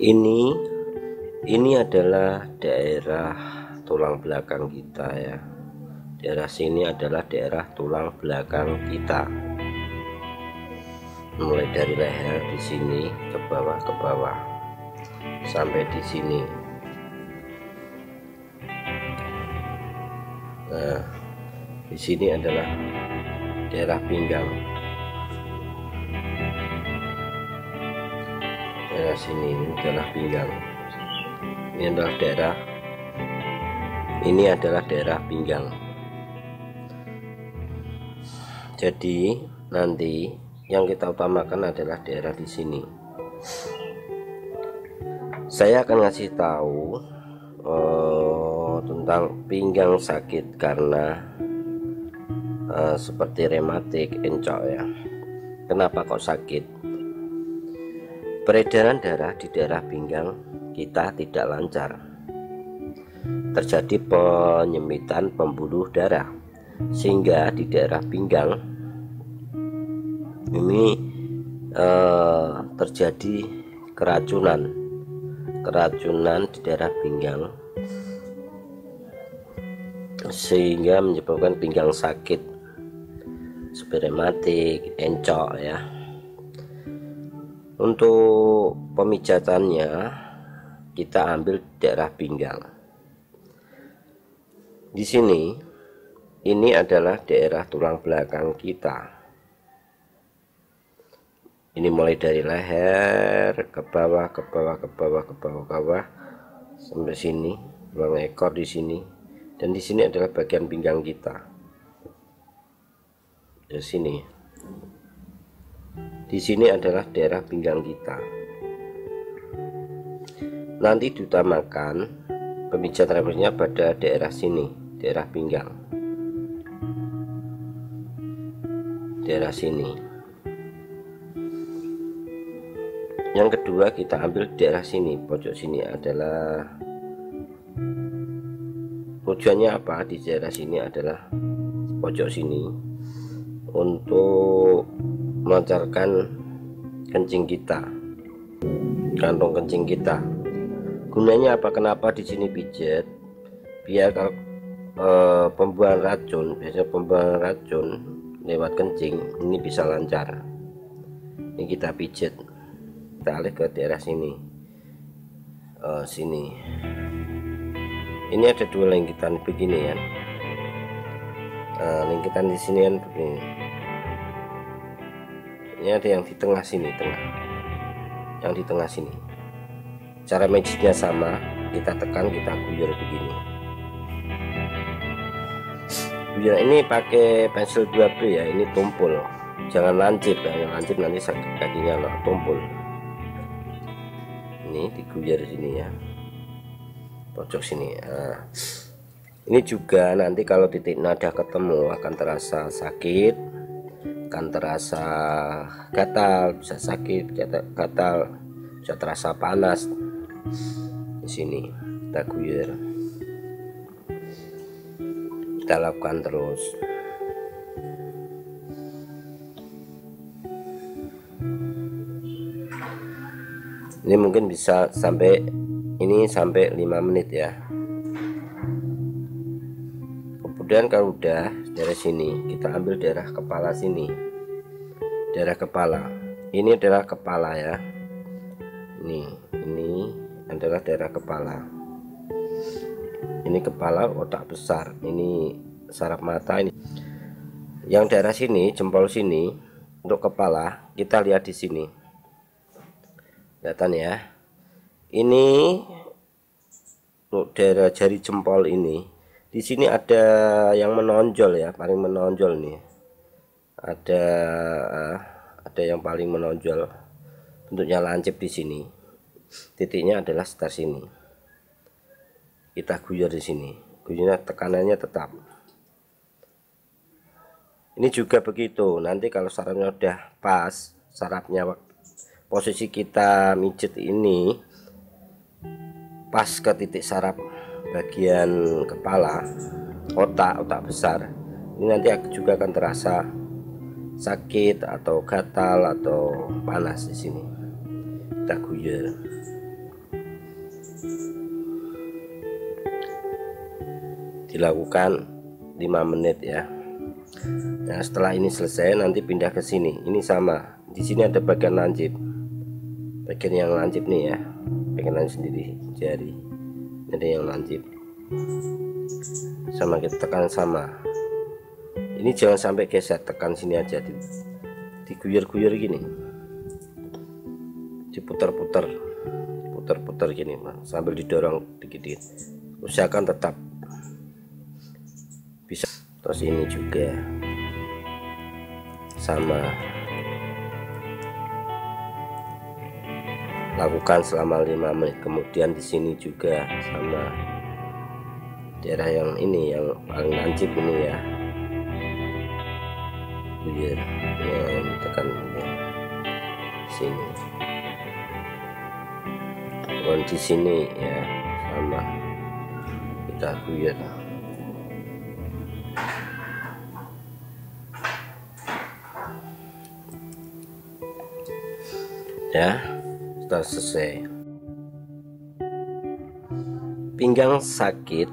Ini adalah daerah tulang belakang kita ya. Daerah sini adalah daerah tulang belakang kita. Mulai dari leher di sini ke bawah sampai di sini. Nah, di sini adalah daerah pinggang. Daerah sini ini adalah pinggang. Ini adalah daerah pinggang. Jadi nanti yang kita utamakan adalah daerah di sini. Saya akan ngasih tahu tentang pinggang sakit karena seperti rematik, encok ya. Kenapa kok sakit? Peredaran darah di daerah pinggang kita tidak lancar. Terjadi penyempitan pembuluh darah sehingga di daerah pinggang ini terjadi keracunan di daerah pinggang sehingga menyebabkan pinggang sakit seperti rematik, encok ya. Untuk pemijatannya kita ambil daerah pinggang. Di sini ini adalah daerah tulang belakang kita. Ini mulai dari leher ke bawah sampai sini, tulang ekor di sini, dan di sini adalah bagian pinggang kita. Di sini adalah daerah pinggang kita. Nanti diutamakan pemijat rambutnya pada daerah sini, daerah pinggang, daerah sini. Yang kedua kita ambil daerah sini, pojok sini adalah tujuannya apa? Di daerah sini adalah pojok sini untuk melancarkan kencing kita, kantong kencing kita. Gunanya apa? Kenapa di sini pijat? Biar kalau pembuangan racun, biasanya pembuangan racun lewat kencing ini bisa lancar. Ini kita pijat, kita alih ke daerah sini. Sini. Ini ada dua lingkitan begini ya. Lingkitan di sini kan begini. Ini ada yang di tengah sini, yang di tengah sini. Cara magicnya sama, kita tekan, kita guyur begini. Guyur ini pakai pensil 2B ya, ini tumpul, jangan lancip ya, lancip nanti sakit kakinya loh, tumpul. Ini diguyur sini ya, pojok sini. Nah, ini juga nanti kalau titik nada ketemu akan terasa sakit, akan terasa gatal, bisa sakit, gatal, bisa terasa panas. Di sini kita guyur, kita lakukan terus. Ini mungkin bisa sampai 5 menit ya. Kemudian kalau udah dari sini kita ambil daerah kepala sini, daerah kepala. Ini adalah kepala ya. Ini adalah daerah kepala. Ini kepala, otak besar, ini saraf mata. Ini yang daerah sini, jempol sini untuk kepala. Kita lihat di sini, kelihatan ya. Ini untuk daerah jari jempol ini. Di sini ada yang menonjol ya, paling menonjol nih. Ada yang paling menonjol, bentuknya lancip di sini. Titiknya adalah sekitar sini. Kita guyur di sini, guyurnya tekanannya tetap. Ini juga begitu. Nanti kalau sarafnya udah pas, sarafnya posisi kita mijet ini pas ke titik saraf bagian kepala, otak besar, ini nanti juga akan terasa sakit atau gatal atau panas di sini. Kita guyur. dilakukan 5 menit ya. Nah, setelah ini selesai nanti pindah ke sini. Ini sama, di sini ada bagian lancip, bagian yang lancip nih ya, bagian lancip sendiri jari, ada yang lancip sama, kita tekan sama. Ini jangan sampai geser, tekan sini aja, diguyur-guyur gini, diputar-putar, putar-putar gini sambil didorong dikit-dikit, usahakan tetap bisa. Terus ini juga sama, lakukan selama 5 menit. Kemudian di sini juga sama, daerah yang ini yang paling lancip ini ya, biar tekan ini sini. Dan di sini ya sama, kita guyur. Ya, sudah selesai. Pinggang sakit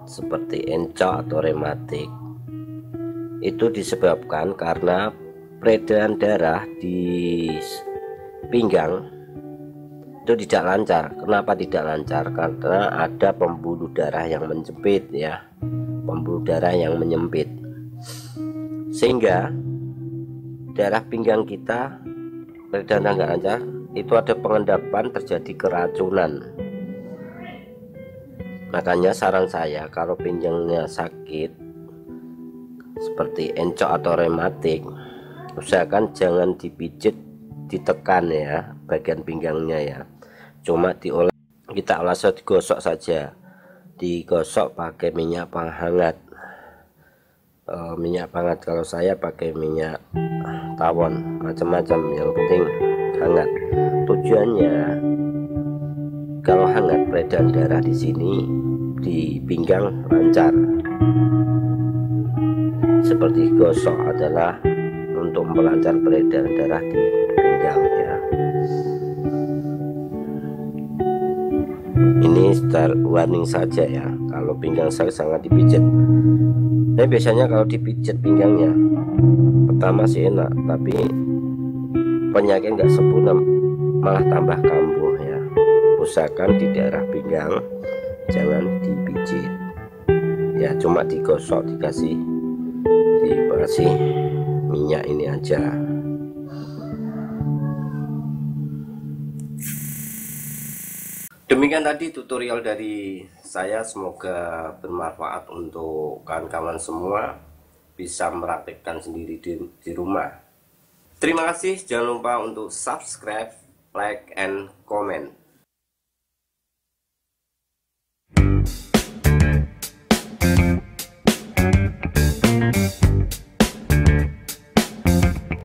seperti encok atau rematik itu disebabkan karena peredaran darah di pinggang itu tidak lancar. Kenapa tidak lancar? Karena ada pembuluh darah yang menjepit ya, pembuluh darah yang menyempit, sehingga darah pinggang kita peredaran nggak lancar. Itu ada pengendapan, terjadi keracunan. Makanya saran saya, kalau pinggangnya sakit seperti encok atau rematik, usahakan jangan dipijit, ditekan ya bagian pinggangnya ya, cuma kita olah, digosok saja, digosok pakai minyak penghangat. Minyak hangat, kalau saya pakai minyak tawon, macam-macam, yang penting hangat. Tujuannya kalau hangat, peredaran darah di sini di pinggang lancar. Seperti gosok adalah untuk melancar peredaran darah di pinggang ya. Ini start warning saja ya, kalau pinggang saya sangat dipijat. Nah, biasanya kalau dipijat pinggangnya pertama sih enak, tapi penyakit nggak sempurna, malah tambah kambuh ya. Usahakan di daerah pinggang jangan dipijit ya, cuma digosok, dikasih minyak ini aja. Demikian tadi tutorial dari saya, semoga bermanfaat untuk kawan-kawan semua, bisa meraktekkan sendiri di rumah. Terima kasih, jangan lupa untuk subscribe, like, and comment.